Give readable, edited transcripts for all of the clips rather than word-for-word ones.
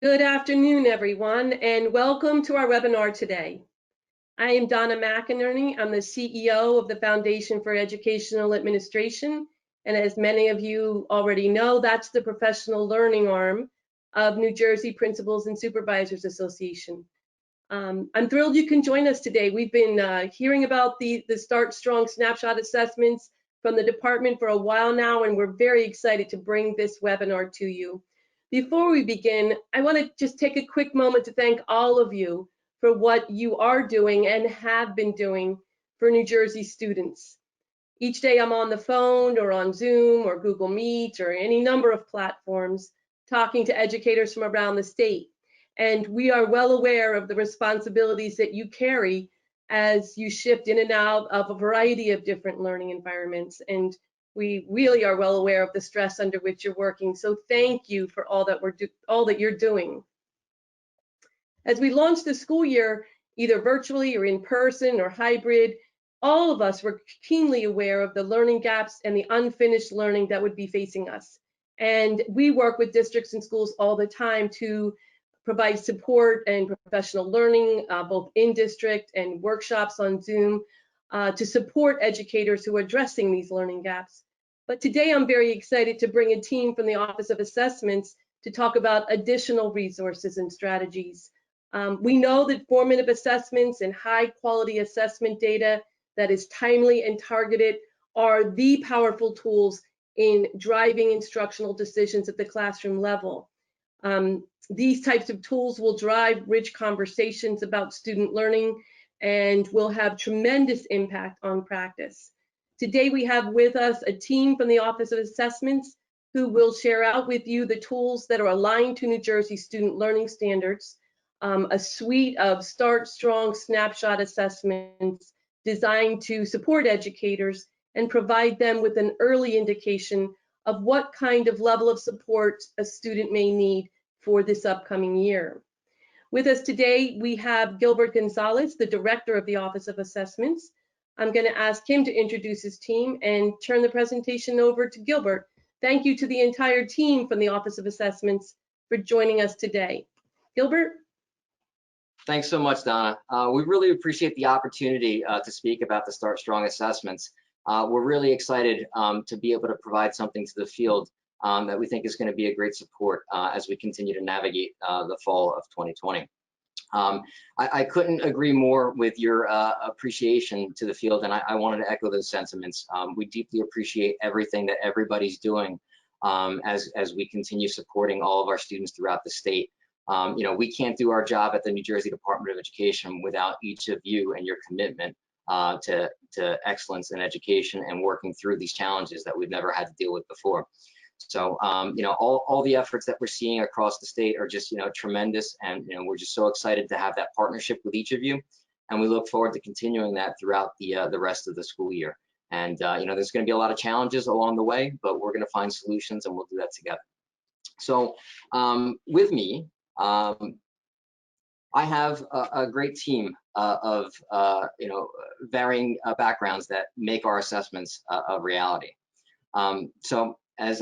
Good afternoon, everyone, and welcome to our webinar today. I am Donna McInerney. I'm the CEO of the Foundation for Educational Administration, and as many of you already know, that's the professional learning arm of New Jersey Principals and Supervisors Association. I'm thrilled you can join us today. We've been hearing about the Start Strong Snapshot assessments from the department for a while now, and we're very excited to bring this webinar to you. Before we begin, I want to just take a quick moment to thank all of you for what you are doing and have been doing for New Jersey students. Each day I'm on the phone or on Zoom or Google Meet or any number of platforms talking to educators from around the state. And we are well aware of the responsibilities that you carry as you shift in and out of a variety of different learning environments. And we really are well aware of the stress under which you're working. So thank you for all that you're doing. As we launch the school year, either virtually or in person or hybrid, all of us were keenly aware of the learning gaps and the unfinished learning that would be facing us. And we work with districts and schools all the time to provide support and professional learning, both in district and workshops on Zoom, to support educators who are addressing these learning gaps. But today I'm very excited to bring a team from the Office of Assessments to talk about additional resources and strategies. We know that formative assessments and high quality assessment data that is timely and targeted are the powerful tools in driving instructional decisions at the classroom level. These types of tools will drive rich conversations about student learning and will have tremendous impact on practice. Today we have with us a team from the Office of Assessments who will share out with you the tools that are aligned to New Jersey student learning standards, a suite of Start Strong Snapshot assessments designed to support educators and provide them with an early indication of what kind of level of support a student may need for this upcoming year. With us today, we have Gilbert Gonzalez, the Director of the Office of Assessments. I'm going to ask him to introduce his team and turn the presentation over to Gilbert. Thank you to the entire team from the Office of Assessments for joining us today. Gilbert? Thanks so much, Donna. We really appreciate the opportunity to speak about the Start Strong assessments. We're really excited to be able to provide something to the field that we think is going to be a great support as we continue to navigate the fall of 2020. I couldn't agree more with your appreciation to the field, and I wanted to echo those sentiments. We deeply appreciate everything that everybody's doing as we continue supporting all of our students throughout the state. You know, we can't do our job at the New Jersey Department of Education without each of you and your commitment to excellence in education and working through these challenges that we've never had to deal with before. So, you know, all the efforts that we're seeing across the state are just, you know, tremendous. And, you know, we're just so excited to have that partnership with each of you. And we look forward to continuing that throughout the rest of the school year. And, you know, there's going to be a lot of challenges along the way, but we're going to find solutions and we'll do that together. So with me, I have a great team of, you know, varying backgrounds that make our assessments a reality. So as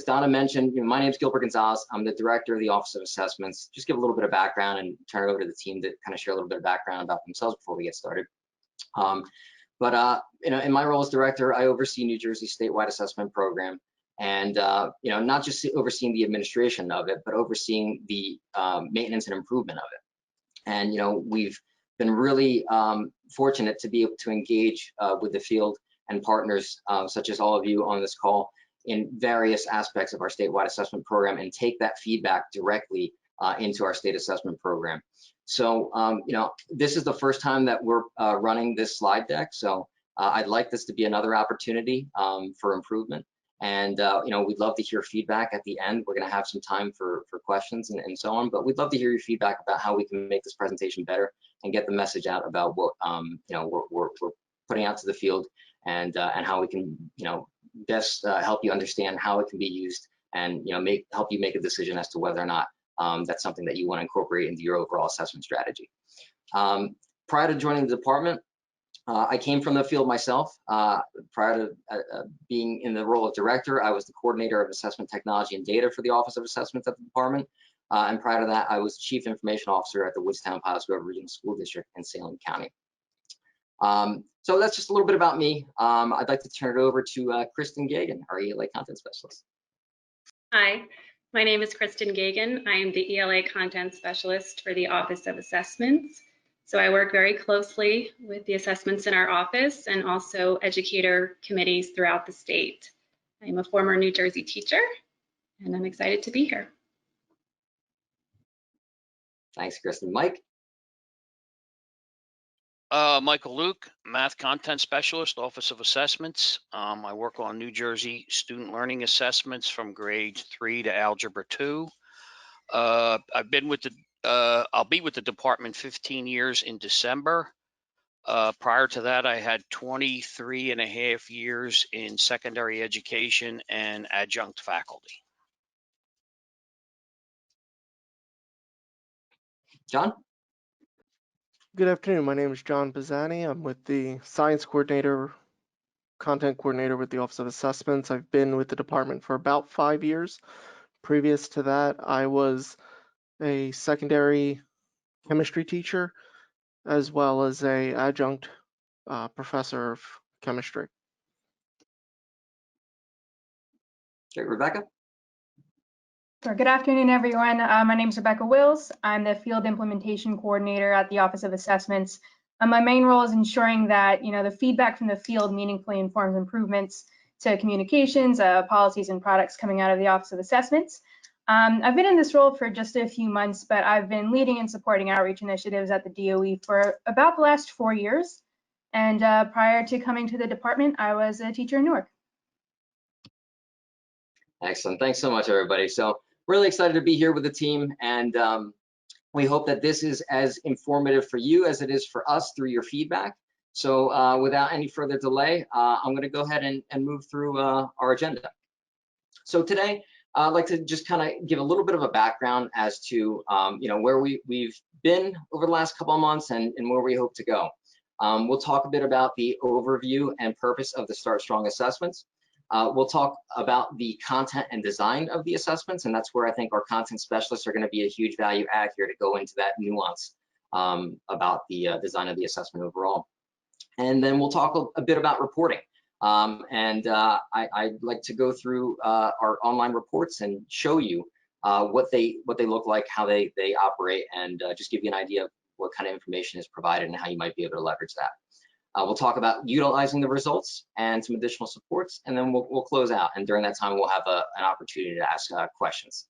Donna mentioned, you know, my name is Gilbert Gonzalez. I'm the Director of the Office of Assessments. Just give a little bit of background and turn it over to the team to kind of share a little bit of background about themselves before we get started. You know, in my role as Director, I oversee New Jersey statewide assessment program. And, you know, not just overseeing the administration of it, but overseeing the maintenance and improvement of it. And, you know, we've been really fortunate to be able to engage with the field and partners, such as all of you on this call, in various aspects of our statewide assessment program and take that feedback directly into our state assessment program. So, you know, this is the first time that we're running this slide deck. So I'd like this to be another opportunity for improvement. And, you know, we'd love to hear feedback at the end. We're going to have some time for questions and so on, but we'd love to hear your feedback about how we can make this presentation better and get the message out about what, you know, we're putting out to the field and how we can, you know, best help you understand how it can be used and, you know, help you make a decision as to whether or not that's something that you want to incorporate into your overall assessment strategy. Prior to joining the department, I came from the field myself. Prior to being in the role of director, I was the coordinator of assessment technology and data for the Office of Assessments at the department. And prior to that, I was chief information officer at the Woodstown-Piles Grove Regional School District in Salem County. So that's just a little bit about me. I'd like to turn it over to Kristen Gagan, our ELA content specialist. Hi, my name is Kristen Gagan. I am the ELA content specialist for the Office of Assessments. So I work very closely with the assessments in our office and also educator committees throughout the state. I'm a former New Jersey teacher, and I'm excited to be here. Thanks, Kristen. Mike? Michael Luke, Math Content Specialist, Office of Assessments. I work on New Jersey student learning assessments from grade 3 to Algebra 2. I've been with the I'll be with the department 15 years in December. Prior to that, I had 23 and a half years in secondary education and adjunct faculty. John? Good afternoon. My name is John Pisani. I'm with the Science Coordinator, Content Coordinator with the Office of Assessments. I've been with the department for about 5 years. Previous to that, I was a secondary chemistry teacher as well as a adjunct professor of chemistry. Okay, Rebecca? Sure. Good afternoon, everyone. My name is Rebecca Wills. I'm the Field Implementation Coordinator at the Office of Assessments. My main role is ensuring that the feedback from the field meaningfully informs improvements to communications, policies, and products coming out of the Office of Assessments. I've been in this role for just a few months, but I've been leading and supporting outreach initiatives at the DOE for about the last 4 years. And prior to coming to the department, I was a teacher in Newark. Excellent. Thanks so much, everybody. So really excited to be here with the team, and we hope that this is as informative for you as it is for us through your feedback. So without any further delay, I'm going to go ahead and move through our agenda. So today, I'd like to just kind of give a little bit of a background as to where we've been over the last couple of months and where we hope to go. We'll talk a bit about the overview and purpose of the Start Strong assessments. We'll talk about the content and design of the assessments, and that's where I think our content specialists are going to be a huge value add here to go into that nuance about the design of the assessment overall. And then we'll talk a bit about reporting. I'd like to go through our online reports and show you what they look like, how they operate, and just give you an idea of what kind of information is provided and how you might be able to leverage that. We'll talk about utilizing the results and some additional supports, and then we'll close out. And during that time, we'll have an opportunity to ask questions.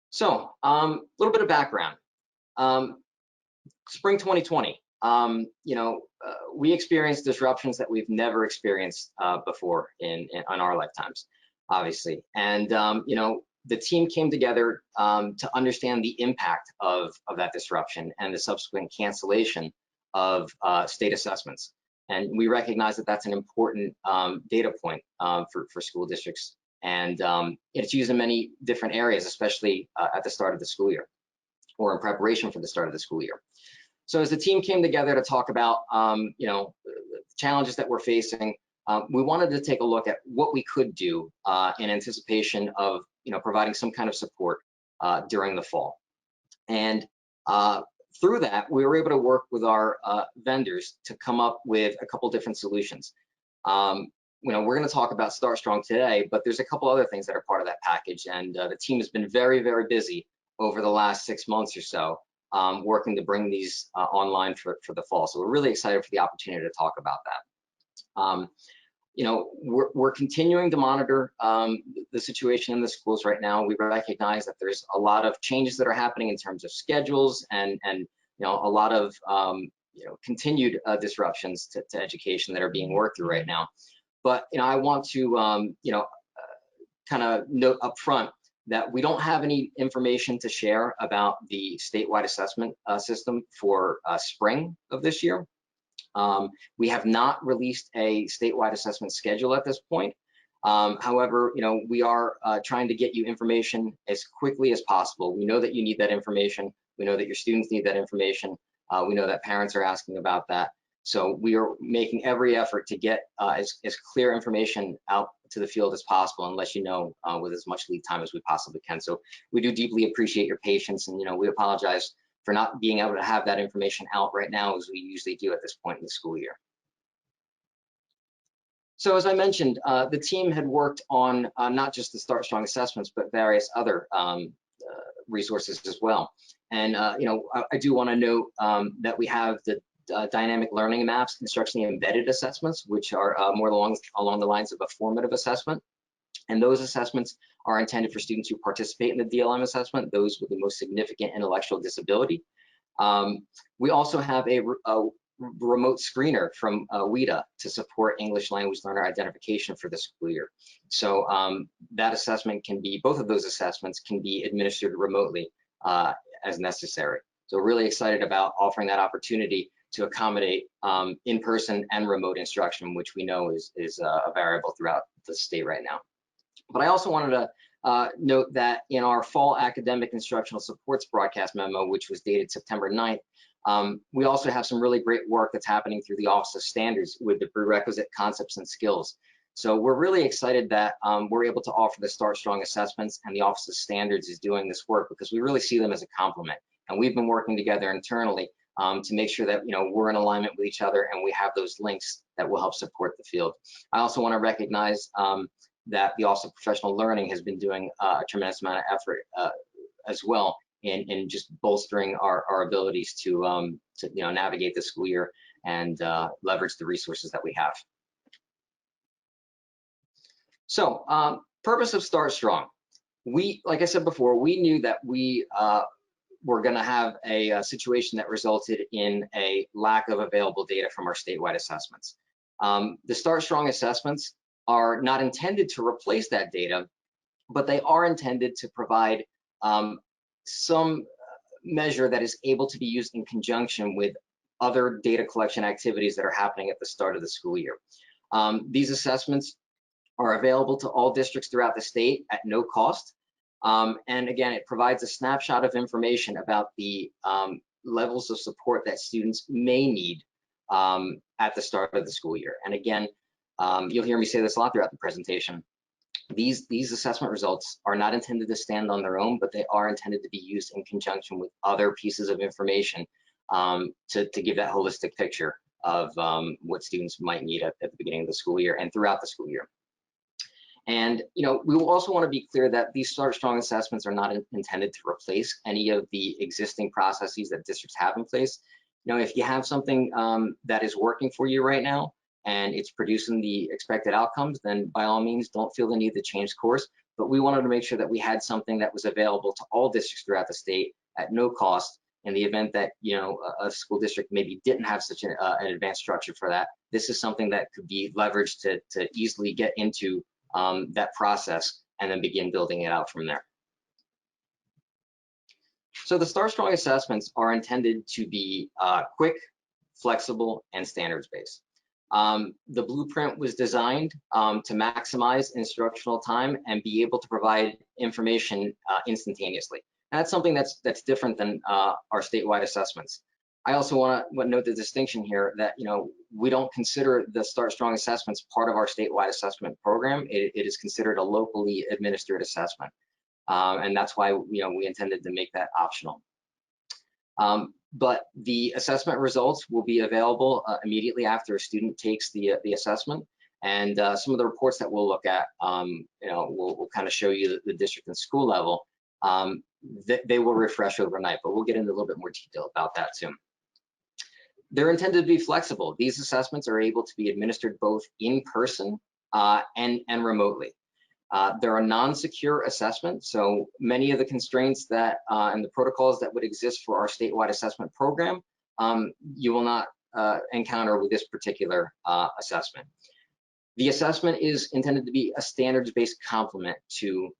So a little bit of background. Spring 2020, we experienced disruptions that we've never experienced before in our lifetimes, obviously. And the team came together to understand the impact of that disruption and the subsequent cancellation of state assessments. And we recognize that that's an important data point for school districts. And it's used in many different areas, especially at the start of the school year or in preparation for the start of the school year. So as the team came together to talk about the challenges that we're facing, we wanted to take a look at what we could do in anticipation of providing some kind of support during the fall. And through that, we were able to work with our vendors to come up with a couple different solutions. We're going to talk about Start Strong today, but there's a couple other things that are part of that package. And the team has been very, very busy over the last 6 months or so, working to bring these online for the fall. So we're really excited for the opportunity to talk about that. We're continuing to monitor the situation in the schools right now. We recognize that there's a lot of changes that are happening in terms of schedules and a lot of continued disruptions to education that are being worked through right now. But I want to kind of note up front that we don't have any information to share about the statewide assessment system for spring of this year. We have not released a statewide assessment schedule at this point. However, we are trying to get you information as quickly as possible. We know that you need that information. We know that your students need that information. We know that parents are asking about that. So we are making every effort to get as clear information out to the field as possible and let you know with as much lead time as we possibly can. So we do deeply appreciate your patience, and we apologize for not being able to have that information out right now as we usually do at this point in the school year. So as I mentioned, the team had worked on not just the Start Strong assessments, but various other resources as well. And I do want to note that we have the dynamic learning maps, instructionally embedded assessments, which are more along the lines of a formative assessment. And those assessments are intended for students who participate in the DLM assessment, those with the most significant intellectual disability. We also have a remote screener from WIDA to support English language learner identification for the school year. So that assessment can be, both of those assessments can be administered remotely as necessary. So really excited about offering that opportunity to accommodate in-person and remote instruction, which we know is a variable throughout the state right now. But I also wanted to note that in our fall academic instructional supports broadcast memo, which was dated September 9th, we also have some really great work that's happening through the Office of Standards with the prerequisite concepts and skills. So we're really excited that we're able to offer the Start Strong assessments, and the Office of Standards is doing this work because we really see them as a complement. And we've been working together internally to make sure that we're in alignment with each other and we have those links that will help support the field. I also want to recognize that the Office of Professional Learning has been doing a tremendous amount of effort as well in just bolstering our abilities to navigate the school year and leverage the resources that we have. So purpose of Start Strong. Like I said before, we knew that we were going to have a situation that resulted in a lack of available data from our statewide assessments. The Start Strong assessments are not intended to replace that data, but they are intended to provide some measure that is able to be used in conjunction with other data collection activities that are happening at the start of the school year. These assessments are available to all districts throughout the state at no cost. And again, it provides a snapshot of information about the levels of support that students may need at the start of the school year. And again, you'll hear me say this a lot throughout the presentation. These assessment results are not intended to stand on their own, but they are intended to be used in conjunction with other pieces of information to give that holistic picture of what students might need at the beginning of the school year and throughout the school year. And we will also want to be clear that these Start Strong assessments are not intended to replace any of the existing processes that districts have in place. If you have something that is working for you right now and it's producing the expected outcomes, then by all means, don't feel the need to change course. But we wanted to make sure that we had something that was available to all districts throughout the state at no cost. In the event that a school district maybe didn't have such an advanced structure for that, this is something that could be leveraged to easily get into that process and then begin building it out from there. So the Start Strong assessments are intended to be quick, flexible, and standards-based. The blueprint was designed to maximize instructional time and be able to provide information instantaneously. And that's something that's different than our statewide assessments. I also want to note the distinction here that we don't consider the Start Strong assessments part of our statewide assessment program. It is considered a locally administered assessment, and that's why we intended to make that optional. But the assessment results will be available immediately after a student takes the assessment, and some of the reports that we'll look at, we'll kind of show you the district and school level. They will refresh overnight, but we'll get into a little bit more detail about that soon. They're intended to be flexible. These assessments are able to be administered both in person and remotely. They're a non-secure assessment, so many of the constraints that and the protocols that would exist for our statewide assessment program, you will not encounter with this particular assessment. The assessment is intended to be a standards-based complement to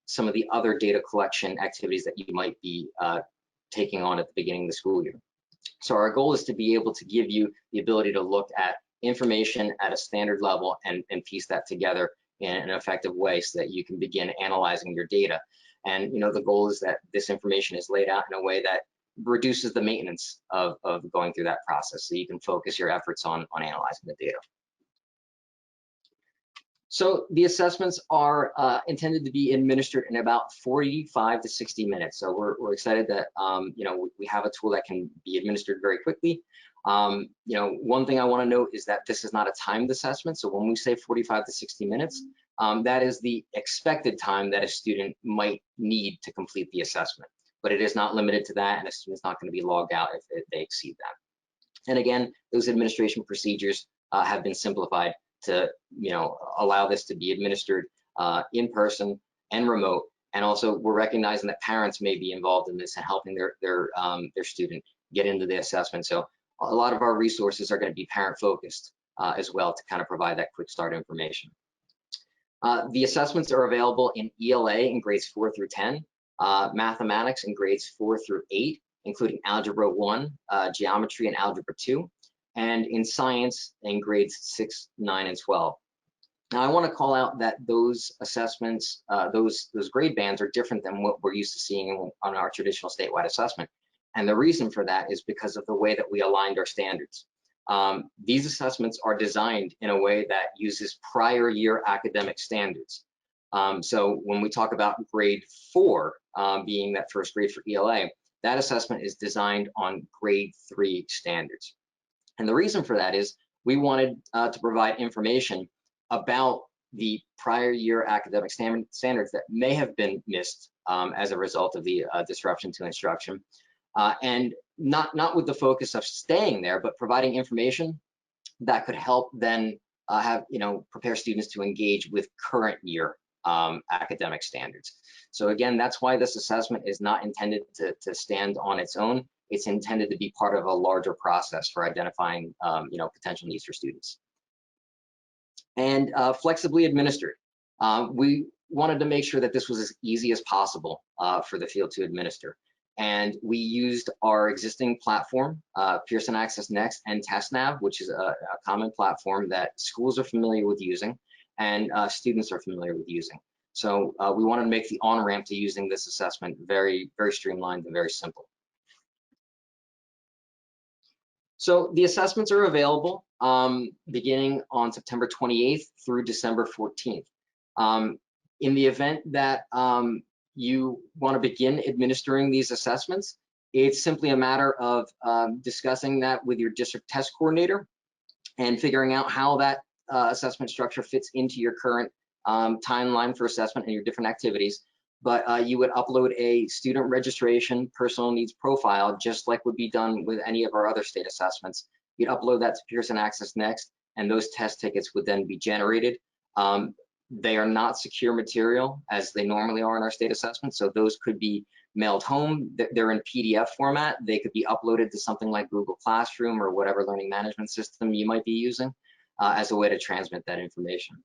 some of the other data collection activities that you might be taking on at the beginning of the school year. So our goal is to be able to give you the ability to look at information at a standard level and piece that together in an effective way so that you can begin analyzing your data. And the goal is that this information is laid out in a way that reduces the maintenance of going through that process, so you can focus your efforts on analyzing the data. So the assessments are intended to be administered in about 45 to 60 minutes. So we're excited that we have a tool that can be administered very quickly. One thing I want to note is that this is not a timed assessment. So when we say 45 to 60 minutes, that is the expected time that a student might need to complete the assessment. But it is not limited to that, and a student's not going to be logged out if they exceed that. And again, those administration procedures have been simplified to allow this to be administered in person and remote. And also, we're recognizing that parents may be involved in this and helping their student get into the assessment. So a lot of our resources are going to be parent focused as well, to kind of provide that quick start information. The assessments are available in ELA in grades 4 through 10, mathematics in grades 4 through 8, including Algebra 1, Geometry, and Algebra 2, and in science in grades 6, 9, and 12. Now, I want to call out that those assessments, those grade bands are different than what we're used to seeing on our traditional statewide assessment. And the reason for that is because of the way that we aligned our standards. These assessments are designed in a way that uses prior year academic standards. So when we talk about grade 4 being that first grade for ELA, that assessment is designed on grade 3 standards. And the reason for that is we wanted to provide information about the prior year academic standards that may have been missed as a result of the disruption to instruction, and not with the focus of staying there, but providing information that could help then prepare students to engage with current year academic standards. So again, that's why this assessment is not intended to stand on its own. It's intended to be part of a larger process for identifying potential needs for students. And flexibly administered. We wanted to make sure that this was as easy as possible for the field to administer. And we used our existing platform, Pearson Access Next and TestNav, which is a common platform that schools are familiar with using and students are familiar with using. So we wanted to make the on-ramp to using this assessment very, very streamlined and very simple. So the assessments are available beginning on September 28th through December 14th. In the event that you want to begin administering these assessments, it's simply a matter of discussing that with your district test coordinator and figuring out how that assessment structure fits into your current timeline for assessment and your different activities. But you would upload a student registration personal needs profile, just like would be done with any of our other state assessments. You'd upload that to Pearson Access Next, and those test tickets would then be generated. They are not secure material as they normally are in our state assessments, so those could be mailed home. They're in PDF format. They could be uploaded to something like Google Classroom or whatever learning management system you might be using as a way to transmit that information.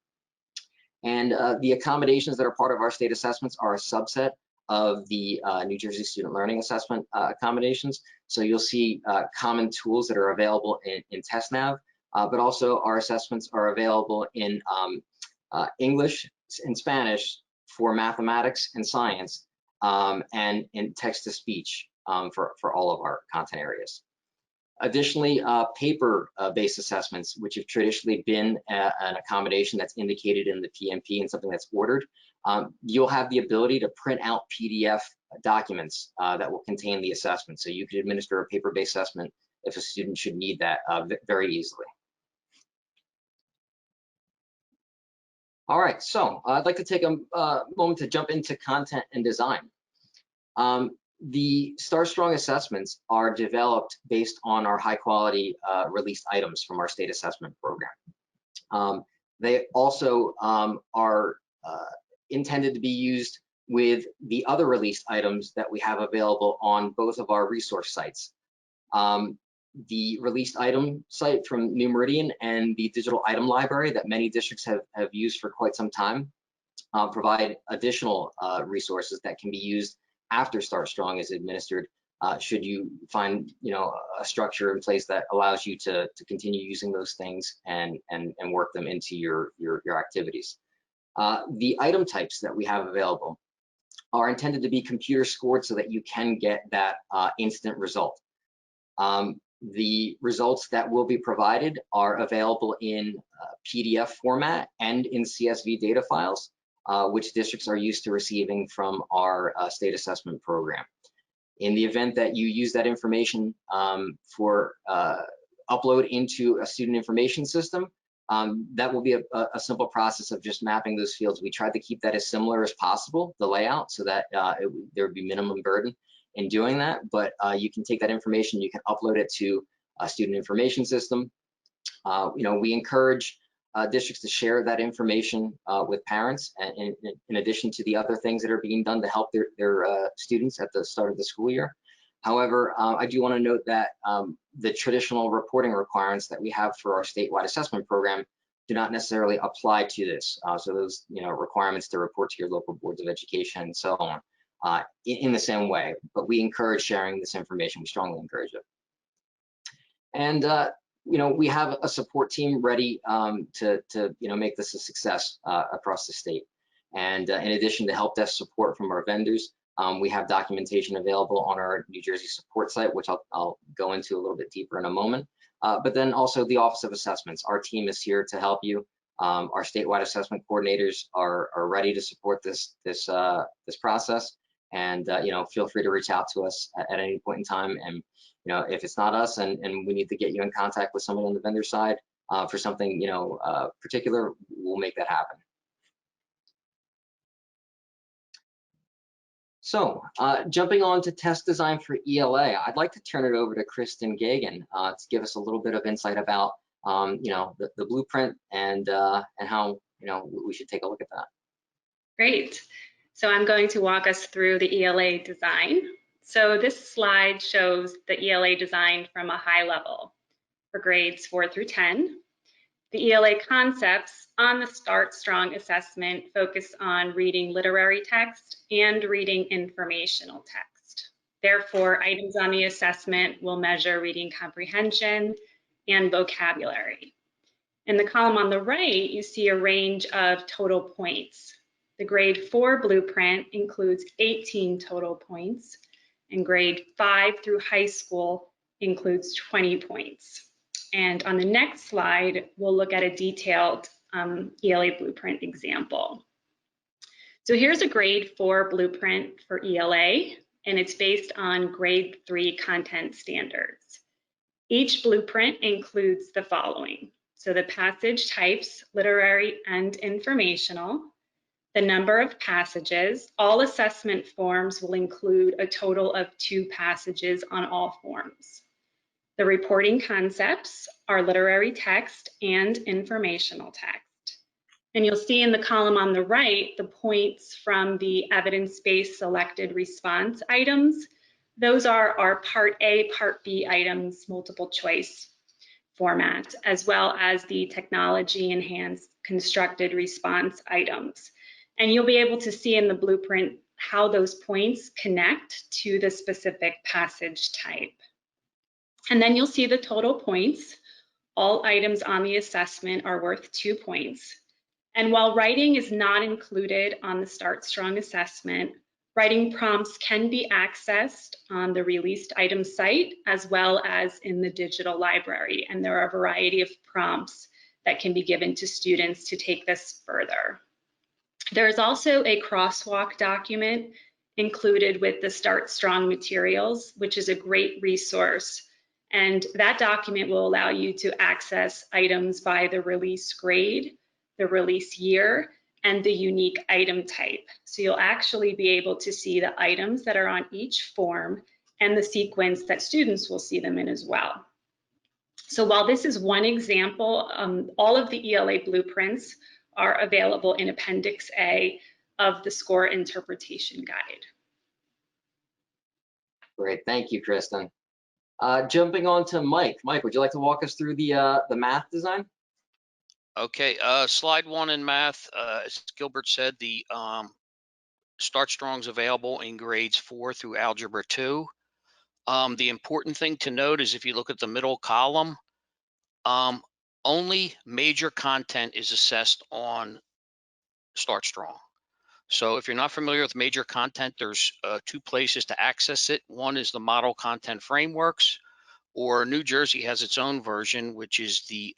And the accommodations that are part of our state assessments are a subset of the New Jersey Student Learning Assessment accommodations. So you'll see common tools that are available in TestNav, but also our assessments are available in English and Spanish for mathematics and science, and in text-to-speech for all of our content areas. Additionally, paper-based assessments, which have traditionally been an accommodation that's indicated in the PMP and something that's ordered, you'll have the ability to print out PDF documents that will contain the assessment. So you could administer a paper-based assessment if a student should need that very easily. All right, so I'd like to take a moment to jump into content and design. The Start Strong assessments are developed based on our high quality released items from our state assessment program. They also are intended to be used with the other released items that we have available on both of our resource sites. The released item site from New Meridian and the digital item library that many districts have used for quite some time provide additional resources that can be used after Start Strong is administered, should you find a structure in place that allows you to continue using those things and work them into your activities. The item types that we have available are intended to be computer scored so that you can get that instant result. The results that will be provided are available in PDF format and in CSV data files, which districts are used to receiving from our state assessment program. In the event that you use that information for upload into a student information system, that will be a simple process of just mapping those fields. We tried to keep that as similar as possible, the layout, so that there would be minimum burden in doing that. But you can take that information, you can upload it to a student information system. We encourage districts to share that information with parents, and in addition to the other things that are being done to help their students at the start of the school year. However, I do want to note that the traditional reporting requirements that we have for our statewide assessment program do not necessarily apply to this. So those requirements to report to your local boards of education and so on in the same way. But we encourage sharing this information. We strongly encourage it. And we have a support team ready to make this a success across the state. And in addition to help desk support from our vendors, we have documentation available on our New Jersey support site, which I'll go into a little bit deeper in a moment. But then also the Office of Assessments. Our team is here to help you. Our statewide assessment coordinators are ready to support this process. And feel free to reach out to us at any point in time. And if it's not us and we need to get you in contact with someone on the vendor side for something particular, we'll make that happen. So jumping on to test design for ELA, I'd like to turn it over to Kristen Gagan to give us a little bit of insight about the blueprint and how we should take a look at that. Great. So I'm going to walk us through the ELA design. So this slide shows the ELA design from a high level for grades 4 through 10. The ELA concepts on the Start Strong assessment focus on reading literary text and reading informational text. Therefore, items on the assessment will measure reading comprehension and vocabulary. In the column on the right, you see a range of total points. The grade 4 blueprint includes 18 total points, and grade 5 through high school includes 20 points. And on the next slide, we'll look at a detailed ELA blueprint example. So here's a grade 4 blueprint for ELA, and it's based on grade 3 content standards. Each blueprint includes the following. So the passage types, literary and informational, the number of passages. All assessment forms will include a total of 2 passages on all forms. The reporting concepts are literary text and informational text. And you'll see in the column on the right, the points from the evidence-based selected response items. Those are our Part A, Part B items, multiple choice format, as well as the technology enhanced constructed response items. And you'll be able to see in the blueprint how those points connect to the specific passage type. And then you'll see the total points. All items on the assessment are worth 2 points. And while writing is not included on the Start Strong assessment, writing prompts can be accessed on the released item site as well as in the digital library. And there are a variety of prompts that can be given to students to take this further. There is also a crosswalk document included with the Start Strong materials, which is a great resource. And that document will allow you to access items by the release grade, the release year, and the unique item type. So you'll actually be able to see the items that are on each form and the sequence that students will see them in as well. So while this is one example, all of the ELA blueprints are available in Appendix A of the Score Interpretation Guide. Great, thank you, Kristen. Jumping on to Mike. Mike, would you like to walk us through the math design? Okay, slide 1 in math, as Gilbert said, the Start Strong's available in grades 4 through Algebra 2. The important thing to note is if you look at the middle column, only major content is assessed on Start Strong. So if you're not familiar with major content, there's 2 places to access it. One is the Model Content Frameworks, or New Jersey has its own version, which is the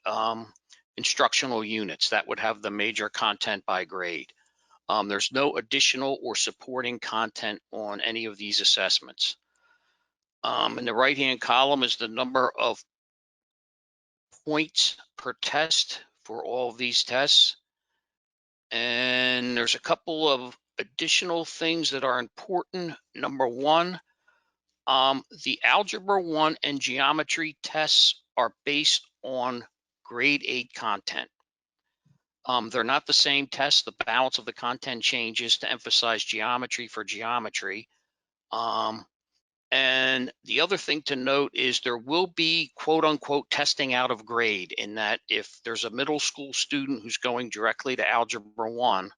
instructional units that would have the major content by grade. There's no additional or supporting content on any of these assessments. In the right-hand column is the number of points per test for all of these tests. And there's a couple of additional things that are important. Number one, the Algebra 1 and Geometry tests are based on grade 8 content. They're not the same tests. The balance of the content changes to emphasize geometry for geometry. And the other thing to note is there will be quote unquote testing out of grade, in that if there's a middle school student who's going directly to Algebra 1,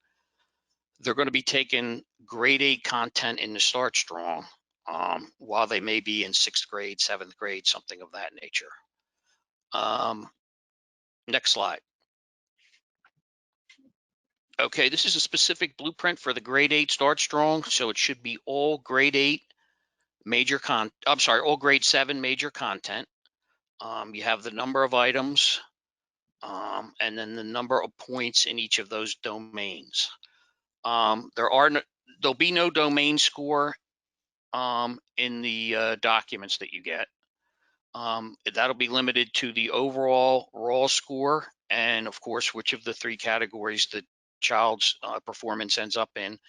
they're going to be taking grade 8 content in the Start Strong, while they may be in 6th grade, 7th grade, something of that nature. Next slide. Okay, this is a specific blueprint for the grade 8 Start Strong, so it should be all grade 8 major all grade 7 major content. You have the number of items, and then the number of points in each of those domains. There'll be no domain score in the documents that you get. That'll be limited to the overall raw score, and of course, which of the 3 categories the child's performance ends up in,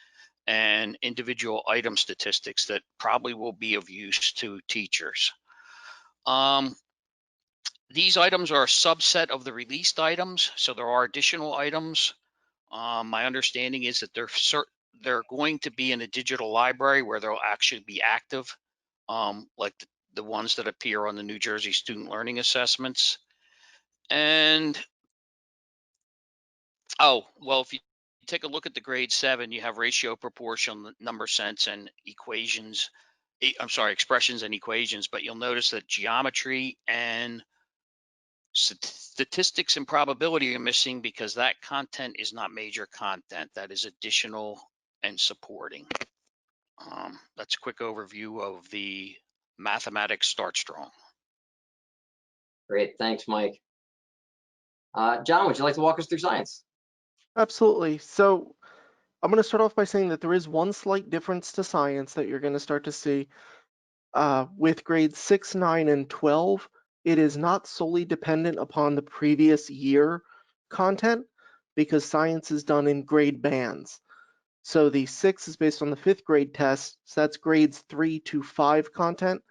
and individual item statistics that probably will be of use to teachers. These items are a subset of the released items, so there are additional items. My understanding is that they're going to be in a digital library where they'll actually be active, like the ones that appear on the New Jersey Student Learning Assessments. And, oh, well, if you take a look at the grade 7, you have ratio, proportion, number sense, and equations. Expressions and equations, but you'll notice that geometry and statistics and probability are missing because that content is not major content. That is additional and supporting. That's a quick overview of the mathematics Start Strong. Great, thanks, Mike. John, would you like to walk us through science? Absolutely. So I'm going to start off by saying that there is one slight difference to science that you're going to start to see. With grades 6, 9, and 12, it is not solely dependent upon the previous year content, because science is done in grade bands. So the 6 is based on the 5th grade test, so that's grades 3 to 5 content.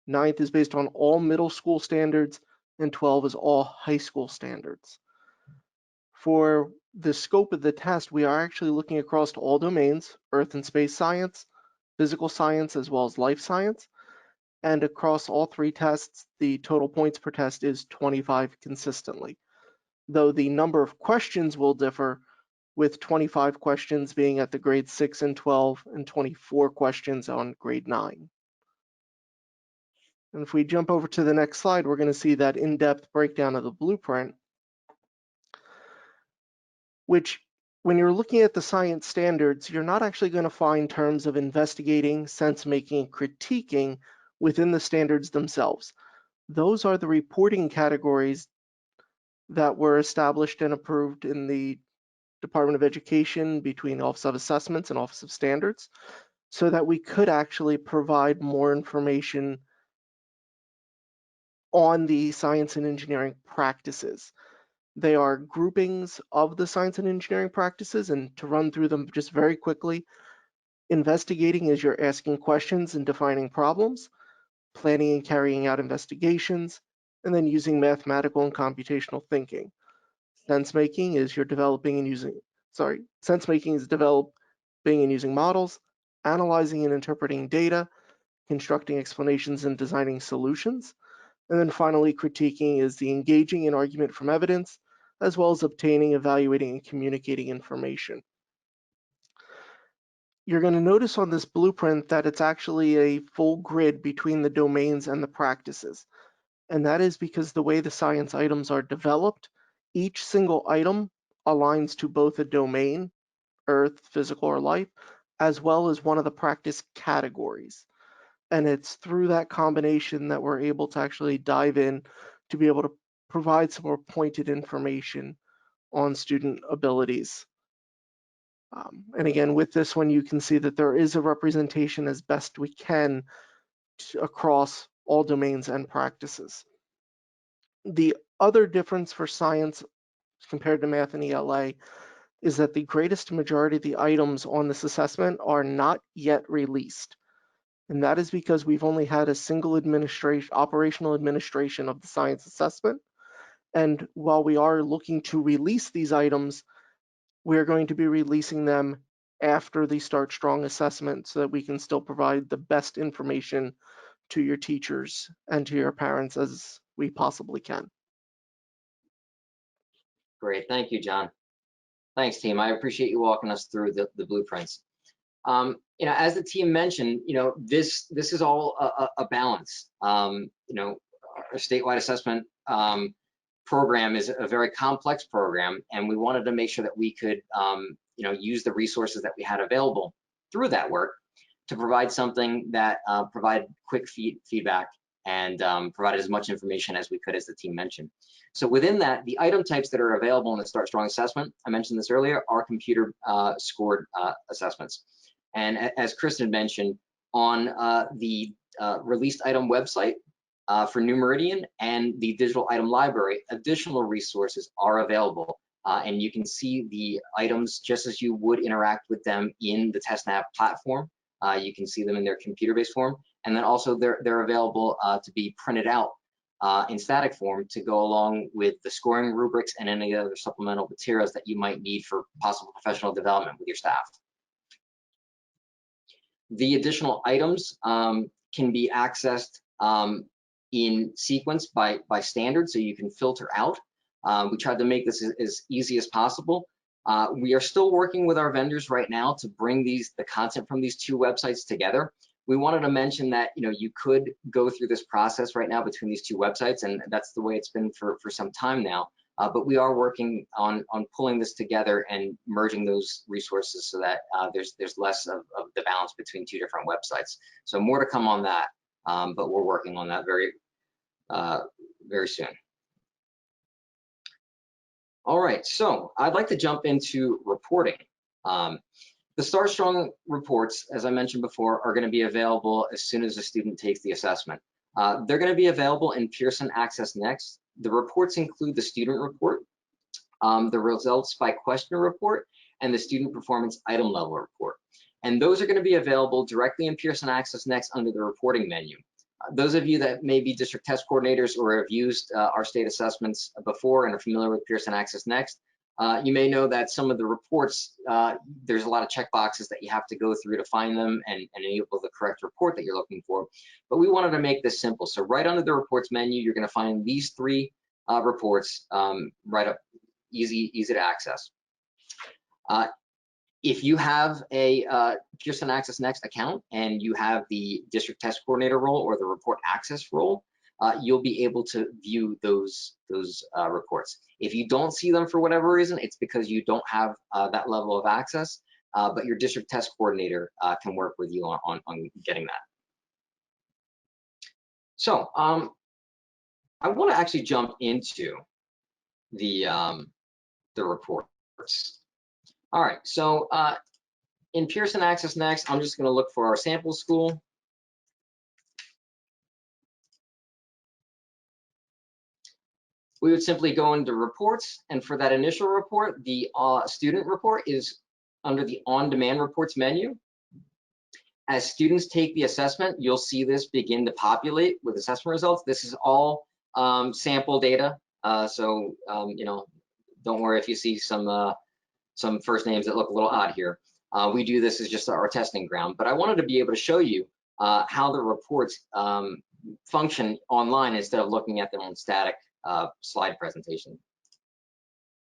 9th is based on all middle school standards, and 12 is all high school standards. For the scope of the test, we are actually looking across all domains: earth and space science, physical science, as well as life science. And across all 3 tests, the total points per test is 25 consistently, though the number of questions will differ, with 25 questions being at the grade 6 and 12 and 24 questions on grade 9. And if we jump over to the next slide, we're going to see that in-depth breakdown of the blueprint, which, when you're looking at the science standards, you're not actually going to find terms of investigating, sense-making, and critiquing within the standards themselves. Those are the reporting categories that were established and approved in the Department of Education between the Office of Assessments and Office of Standards, so that we could actually provide more information on the science and engineering practices. They are groupings of the science and engineering practices, and to run through them just very quickly: investigating is you're asking questions and defining problems; planning and carrying out investigations; and then using mathematical and computational thinking. Sense-making is you're developing and using, sense-making is developing and using models, analyzing and interpreting data, constructing explanations and designing solutions. And then finally, critiquing is the engaging in argument from evidence, as well as obtaining, evaluating, and communicating information. You're going to notice on this blueprint that it's actually a full grid between the domains and the practices. And that is because the way the science items are developed, each single item aligns to both a domain, earth, physical, or life, as well as one of the practice categories. And it's through that combination that we're able to actually dive in to be able to provide some more pointed information on student abilities. And again, with this one, you can see that there is a representation as best we can across all domains and practices. The other difference for science compared to math and ELA is that the greatest majority of the items on this assessment are not yet released. And that is because we've only had a single operational administration of the science assessment. And while we are looking to release these items, we're going to be releasing them after the Start Strong assessment so that we can still provide the best information to your teachers and to your parents as we possibly can. Great, thank you, John. Thanks, team. I appreciate you walking us through the blueprints. You know, as the team mentioned, you know, this is all a balance. You know, our statewide assessment program is a very complex program, and we wanted to make sure that we could, you know, use the resources that we had available through that work to provide something that provided quick feedback and provided as much information as we could, as the team mentioned. So within that, the item types that are available in the Start Strong assessment, I mentioned this earlier, are computer scored assessments. And as Kristen mentioned, on the released item website for New Meridian and the digital item library, additional resources are available. And you can see the items just as you would interact with them in the TestNav platform. You can see them in their computer-based form. And then also they're available to be printed out in static form to go along with the scoring rubrics and any other supplemental materials that you might need for possible professional development with your staff. The additional items can be accessed in sequence by standard, so you can filter out. We tried to make this as easy as possible. We are still working with our vendors right now to bring the content from these two websites together. We wanted to mention that, you know, you could go through this process right now between these two websites, and that's the way it's been for some time now. But we are working on pulling this together and merging those resources so that there's less of the balance between two different websites. So more to come on that, but we're working on that very soon. All right, so I'd like to jump into reporting. The Start Strong reports, as I mentioned before, are going to be available as soon as a student takes the assessment. They're going to be available in Pearson Access Next. The reports include the student report, the results by question report, and the student performance item level report. And those are going to be available directly in Pearson Access Next under the reporting menu. Those of you that may be district test coordinators or have used our state assessments before and are familiar with Pearson Access Next, you may know that some of the reports, there's a lot of checkboxes that you have to go through to find them and enable the correct report that you're looking for. But we wanted to make this simple. So right under the reports menu, you're going to find these three reports right up, easy to access. If you have a Pearson Access Next account and you have the district test coordinator role or the report access role, you'll be able to view those reports. If you don't see them for whatever reason, it's because you don't have that level of access, but your district test coordinator can work with you on getting that. So I want to actually jump into the reports. All right, so in Pearson Access Next, I'm just going to look for our sample school. We would simply go into reports, and for that initial report, the student report is under the on-demand reports menu. As students take the assessment, you'll see this begin to populate with assessment results. This is all sample data, so you know, don't worry if you see some first names that look a little odd here. We do this as just our testing ground, but I wanted to be able to show you how the reports function online instead of looking at them on static slide presentation.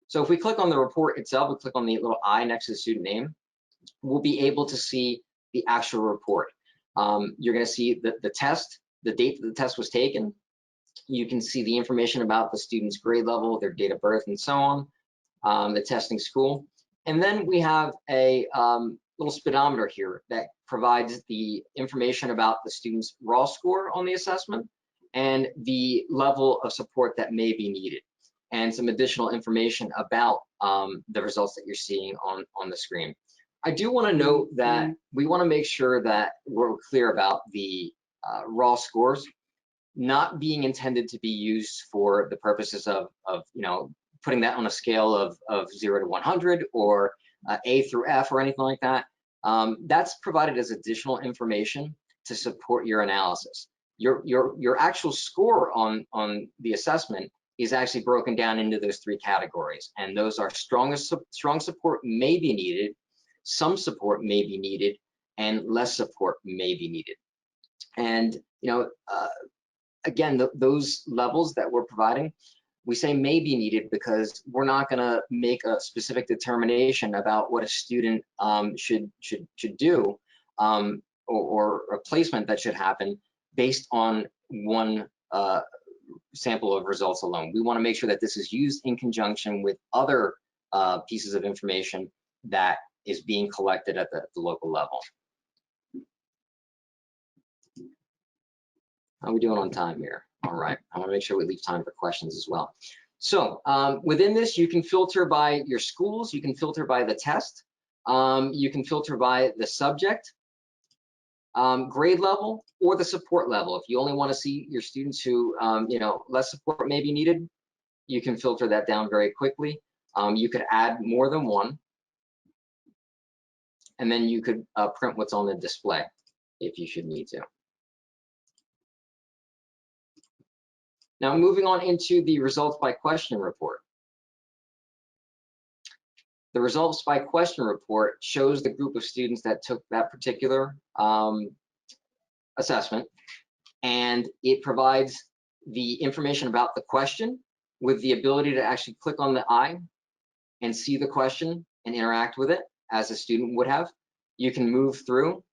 So if we click on the report itself, we click on the little I next to the student name, we'll be able to see the actual report. You're going to see the test, the date that the test was taken. You can see the information about the student's grade level, their date of birth, and so on, the testing school. And then we have a little speedometer here that provides the information about the student's raw score on the assessment and the level of support that may be needed, and some additional information about the results that you're seeing on the screen. I do want to note that we want to make sure that we're clear about the raw scores not being intended to be used for the purposes of putting that on a scale of 0 to 100 or A through F or anything like that. That's provided as additional information to support your analysis. Your actual score on the assessment is actually broken down into those 3 categories, and those are strong support may be needed, some support may be needed, and less support may be needed. And again, those levels that we're providing, we say may be needed because we're not going to make a specific determination about what a student should do or a placement that should happen based on one sample of results alone. We want to make sure that this is used in conjunction with other pieces of information that is being collected at the local level. How are we doing on time here? All right, I want to make sure we leave time for questions as well. So within this, you can filter by your schools, you can filter by the test, you can filter by the subject, grade level, or the support level. If you only want to see your students who, less support may be needed, you can filter that down very quickly. You could add more than one, and then you could print what's on the display if you should need to. Now, moving on into the results by question report. The results by question report shows the group of students that took that particular assessment, and it provides the information about the question with the ability to actually click on the eye and see the question and interact with it as a student would have. You can move through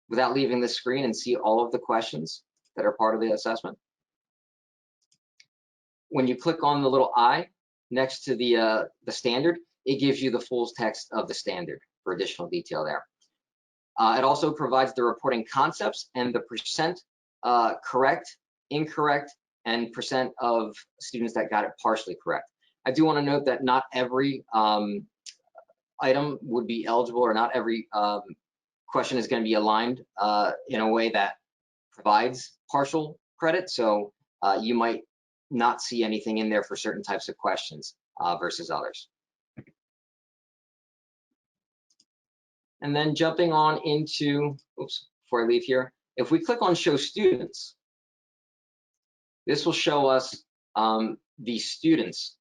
without leaving the screen and see all of the questions that are part of the assessment. When you click on the little eye next to the standard, it gives you the full text of the standard for additional detail there. It also provides the reporting concepts and the percent correct, incorrect, and percent of students that got it partially correct. I do want to note that not every item would be eligible, or not every question is going to be aligned in a way that provides partial credit. So you might not see anything in there for certain types of questions versus others. And then jumping on into, oops, before I leave here, if we click on show students, this will show us the students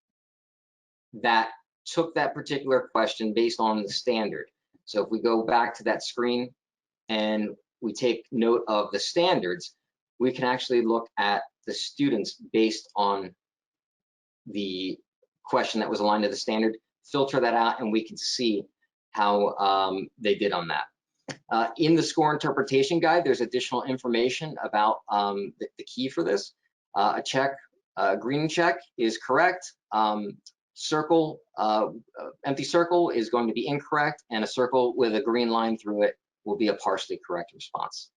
that took that particular question based on the standard. So if we go back to that screen and we take note of the standards, we can actually look at the students based on the question that was aligned to the standard, filter that out, and we can see how they did on that. In the score interpretation guide, there's additional information about the key for this. A check, green check is correct. Circle, empty circle is going to be incorrect, and a circle with a green line through it will be a partially correct response.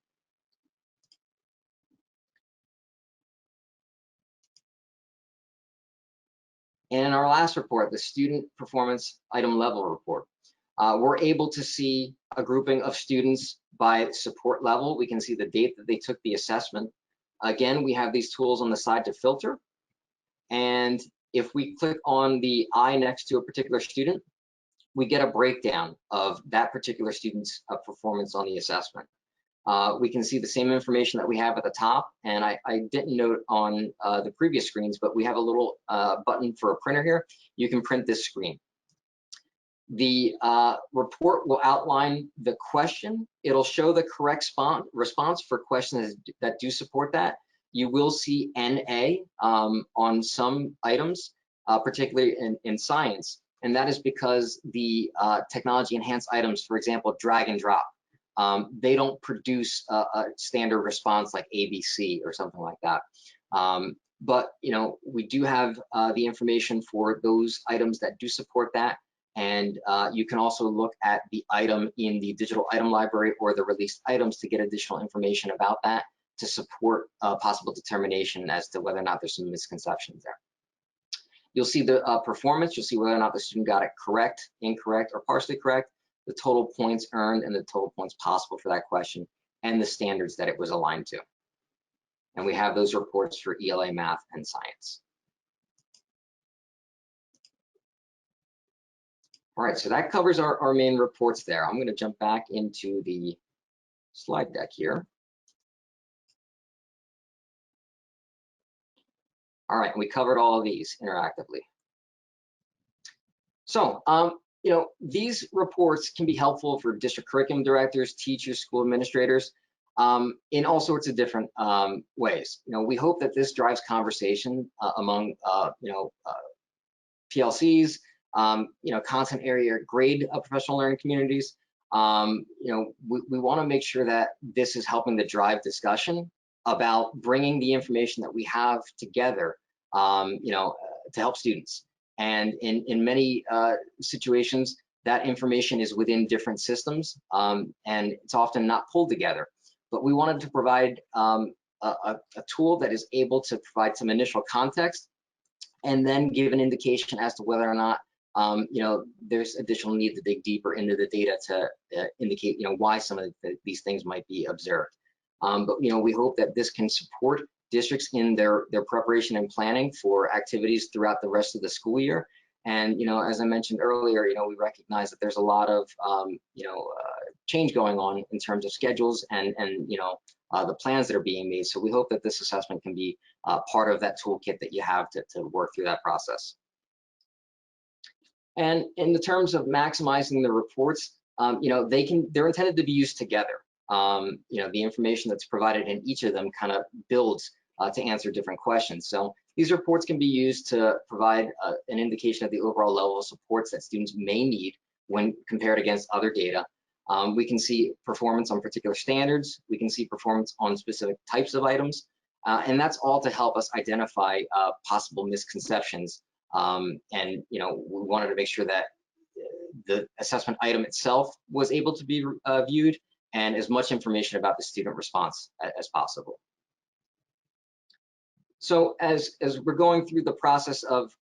And in our last report, the student performance item level report, we're able to see a grouping of students by support level. We can see the date that they took the assessment. Again, we have these tools on the side to filter. And if we click on the eye next to a particular student, we get a breakdown of that particular student's performance on the assessment. We can see the same information that we have at the top, and I didn't note on the previous screens, but we have a little button for a printer here. You can print this screen. The report will outline the question. It'll show the correct response for questions that do support that. You will see NA on some items, particularly in science, and that is because the technology enhanced items, for example, drag and drop, they don't produce a standard response like ABC or something like that. But we do have the information for those items that do support that. And you can also look at the item in the digital item library or the released items to get additional information about that to support possible determination as to whether or not there's some misconceptions there. You'll see the performance. You'll see whether or not the student got it correct, incorrect, or partially correct, the total points earned and the total points possible for that question, and the standards that it was aligned to. And we have those reports for ELA, math, and science. All right, so that covers our main reports there. I'm going to jump back into the slide deck here. All right, we covered all of these interactively. So, you know, these reports can be helpful for district curriculum directors, teachers, school administrators, in all sorts of different ways. You know, we hope that this drives conversation among, you know, PLCs, you know, content area grade professional learning communities. You know, we want to make sure that this is helping to drive discussion about bringing the information that we have together, you know, to help students. And in many situations, that information is within different systems, and it's often not pulled together. But we wanted to provide a tool that is able to provide some initial context and then give an indication as to whether or not you know, there's additional need to dig deeper into the data to indicate, you know, why some of these things might be observed. But, you know, we hope that this can support districts in their preparation and planning for activities throughout the rest of the school year. And, you know, as I mentioned earlier, you know, we recognize that there's a lot of, you know, change going on in terms of schedules and you know, the plans that are being made. So we hope that this assessment can be part of that toolkit that you have to work through that process. And in the terms of maximizing the reports, you know, they're intended to be used together. You know, the information that's provided in each of them kind of builds to answer different questions. So these reports can be used to provide an indication of the overall level of supports that students may need when compared against other data. We can see performance on particular standards. We can see performance on specific types of items. And that's all to help us identify possible misconceptions. And, you know, we wanted to make sure that the assessment item itself was able to be viewed and as much information about the student response as possible. So as we're going through the process of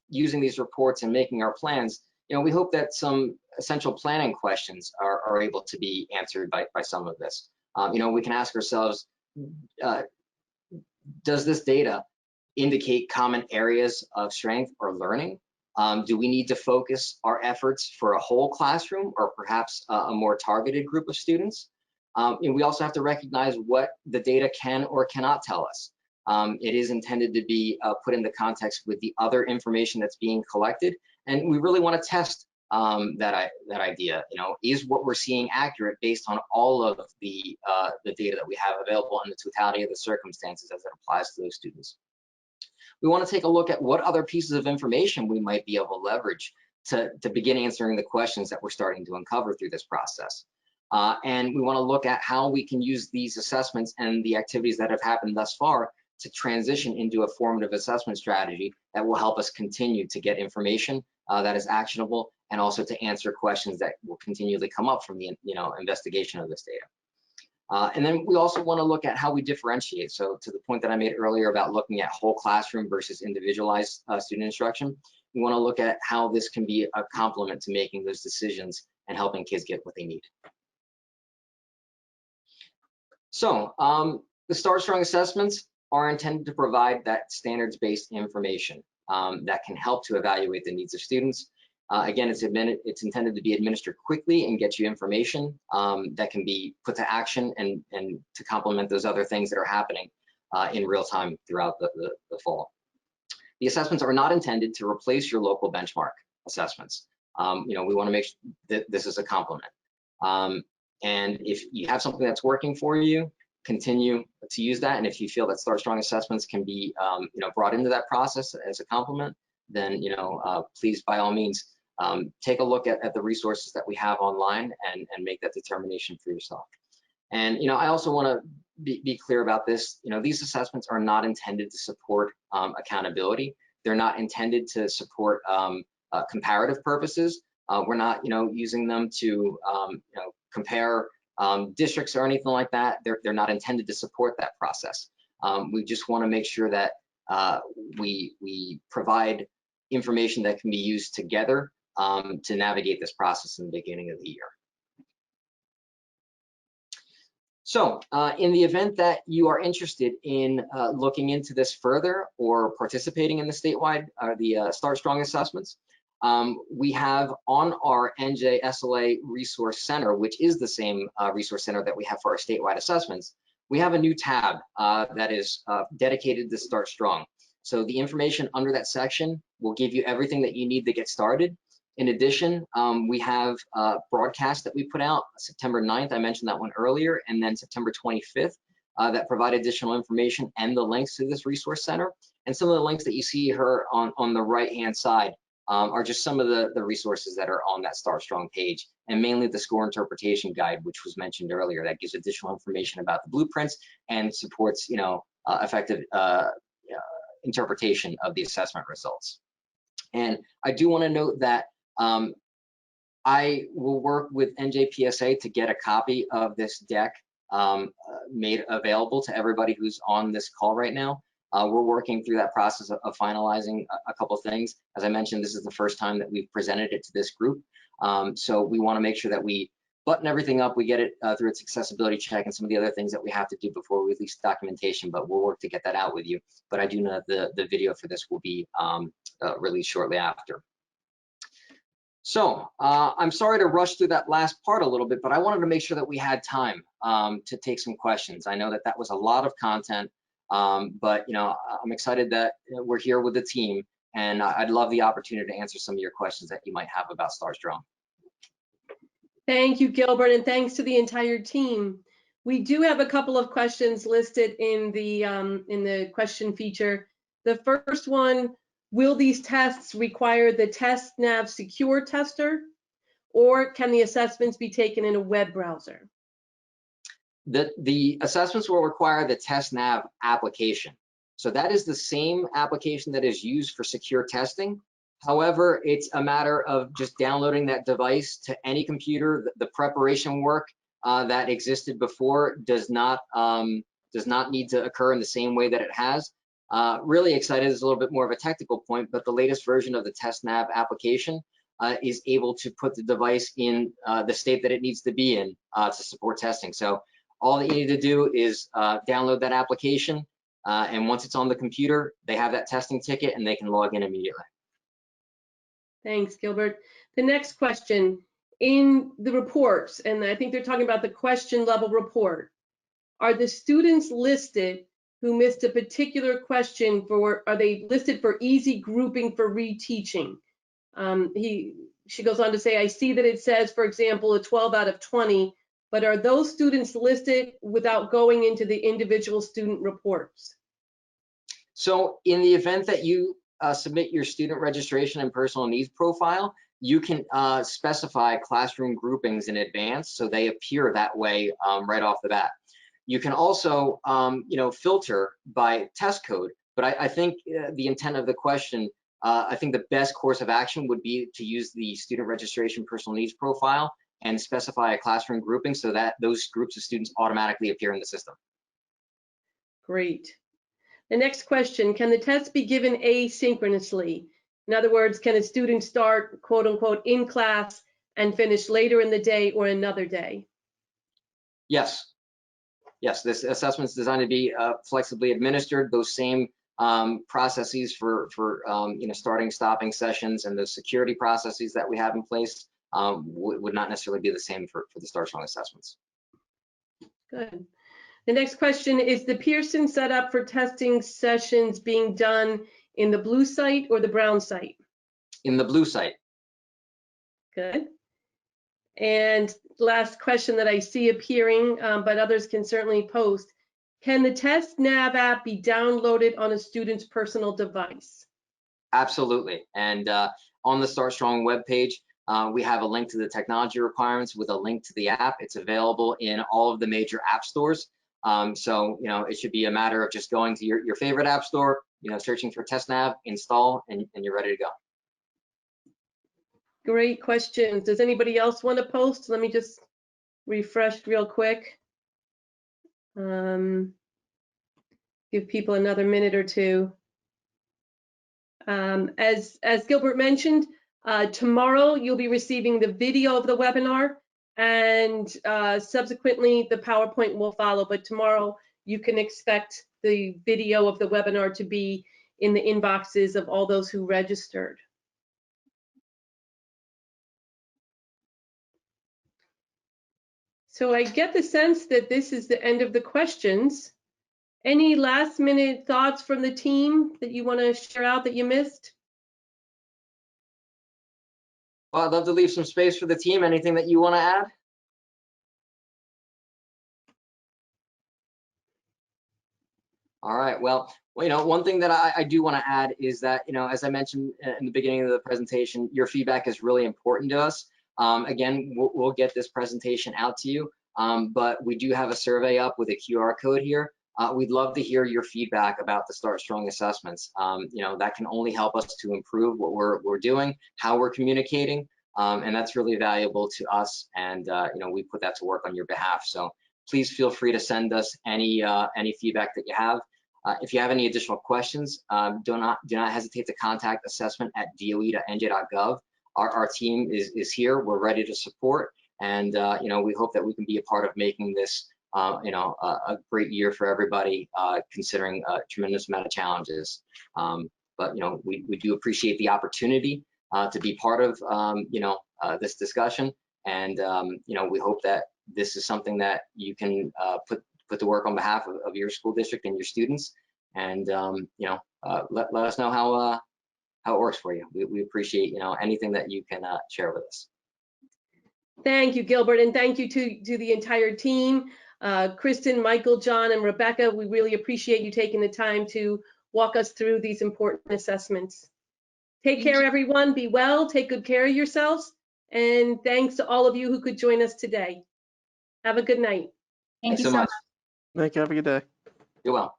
using these reports and making our plans, you know, we hope that some essential planning questions are able to be answered by some of this. You know, we can ask ourselves, does this data indicate common areas of strength or learning? Do we need to focus our efforts for a whole classroom or perhaps a more targeted group of students? And we also have to recognize what the data can or cannot tell us. It is intended to be put into context with the other information that's being collected, and we really want to test that idea. You know, is what we're seeing accurate based on all of the data that we have available and the totality of the circumstances as it applies to those students? We want to take a look at what other pieces of information we might be able to leverage to begin answering the questions that we're starting to uncover through this process. And we want to look at how we can use these assessments and the activities that have happened thus far to transition into a formative assessment strategy that will help us continue to get information that is actionable and also to answer questions that will continually come up from the investigation of this data. And then we also want to look at how we differentiate. So to the point that I made earlier about looking at whole classroom versus individualized student instruction, we want to look at how this can be a complement to making those decisions and helping kids get what they need. So the Start Strong assessments are intended to provide that standards-based information that can help to evaluate the needs of students. Again, it's intended to be administered quickly and get you information that can be put to action and to complement those other things that are happening in real time throughout the fall. The assessments are not intended to replace your local benchmark assessments. You know, we want to make sure that this is a complement. And if you have something that's working for you, continue to use that. And if you feel that Start Strong assessments can be you know, brought into that process as a complement, then, you know, please, by all means, take a look at the resources that we have online and make that determination for yourself. And, you know, I also want to be clear about this. You know, these assessments are not intended to support accountability. They're not intended to support comparative purposes. We're not, using them to, compare districts or anything like that. They're not intended to support that process. We just want to make sure that we provide information that can be used together to navigate this process in the beginning of the year. So in the event that you are interested in looking into this further or participating in the statewide or the Start Strong assessments, we have on our NJ SLA Resource Center, which is the same resource center that we have for our statewide assessments, we have a new tab that is dedicated to Start Strong. So the information under that section will give you everything that you need to get started. In addition, we have a broadcast that we put out September 9th, I mentioned that one earlier, and then September 25th that provide additional information and the links to this resource center. And some of the links that you see here on the right-hand side are just some of the resources that are on that Start Strong page, and mainly the score interpretation guide, which was mentioned earlier, that gives additional information about the blueprints and supports, effective interpretation of the assessment results. And I do want to note that I will work with NJPSA to get a copy of this deck made available to everybody who's on this call right now. We're working through that process of finalizing a couple of things. As I mentioned, this is the first time that we've presented it to this group. So we want to make sure that we button everything up, we get it through its accessibility check and some of the other things that we have to do before we release documentation, but we'll work to get that out with you. But I do know that the video for this will be released shortly after. So I'm sorry to rush through that last part a little bit, but I wanted to make sure that we had time to take some questions. I know that that was a lot of content, but I'm excited that we're here with the team, and I'd love the opportunity to answer some of your questions that you might have about Start Strong. Thank you, Gilbert, and thanks to the entire team. We do have a couple of questions listed in the question feature. The first one: will these tests require the TestNav secure tester, or can the assessments be taken in a web browser? The assessments will require the TestNav application. So that is the same application that is used for secure testing. However, it's a matter of just downloading that device to any computer. The preparation work that existed before does not need to occur in the same way that it has. Really excited is a little bit more of a technical point, but the latest version of the TestNav application is able to put the device in the state that it needs to be in to support testing. So all that you need to do is download that application, and once it's on the computer, they have that testing ticket and they can log in immediately. Thanks, Gilbert. The next question: in the reports, and I think they're talking about the question level report, are the students listed who missed a particular question are they listed for easy grouping for reteaching? She goes on to say, I see that it says, for example, a 12 out of 20, but are those students listed without going into the individual student reports? So in the event that you submit your student registration and personal needs profile, you can specify classroom groupings in advance so they appear that way right off the bat. You can also filter by test code, but I think the intent of the question, I think the best course of action would be to use the student registration personal needs profile and specify a classroom grouping so that those groups of students automatically appear in the system. Great. The next question: can the test be given asynchronously? In other words, can a student start, quote unquote, in class and finish later in the day or another day? Yes. Yes, this assessment is designed to be flexibly administered. Those same processes for starting, stopping sessions, and those security processes that we have in place would not necessarily be the same for the Start Strong assessments. Good. The next question: is the Pearson set up for testing sessions being done in the blue site or the brown site? In the blue site. Good. And last question that I see appearing, but others can certainly post: can the TestNav app be downloaded on a student's personal device? Absolutely. And on the Start Strong webpage, we have a link to the technology requirements with a link to the app. It's available in all of the major app stores. So it should be a matter of just going to your favorite app store, searching for TestNav, install, and you're ready to go. Great questions. Does anybody else want to post? Let me just refresh real quick. Give people another minute or two. As Gilbert mentioned, tomorrow you'll be receiving the video of the webinar, and subsequently the PowerPoint will follow, but tomorrow you can expect the video of the webinar to be in the inboxes of all those who registered. So I get the sense that this is the end of the questions. Any last minute thoughts from the team that you want to share out that you missed? Well, I'd love to leave some space for the team. Anything that you want to add? All right. Well, one thing that I do want to add is that, as I mentioned in the beginning of the presentation, your feedback is really important to us. Again, we'll get this presentation out to you, but we do have a survey up with a QR code here. We'd love to hear your feedback about the Start Strong assessments. That can only help us to improve what we're doing, how we're communicating, and that's really valuable to us. And we put that to work on your behalf. So please feel free to send us any feedback that you have. If you have any additional questions, do not hesitate to contact assessment@doe.nj.gov. Our team is here. We're ready to support, and we hope that we can be a part of making this a great year for everybody, considering a tremendous amount of challenges. But we do appreciate the opportunity to be part of this discussion, and we hope that this is something that you can put to work on behalf of your school district and your students, and let us know how it works for you. We appreciate anything that you can share with us. Thank you, Gilbert, and thank you to the entire team. Kristen, Michael, John, and Rebecca, we really appreciate you taking the time to walk us through these important assessments. Take care, everyone. Be well. Take good care of yourselves. And thanks to all of you who could join us today. Have a good night. Thank you so much. Thank you. Have a good day. You're welcome.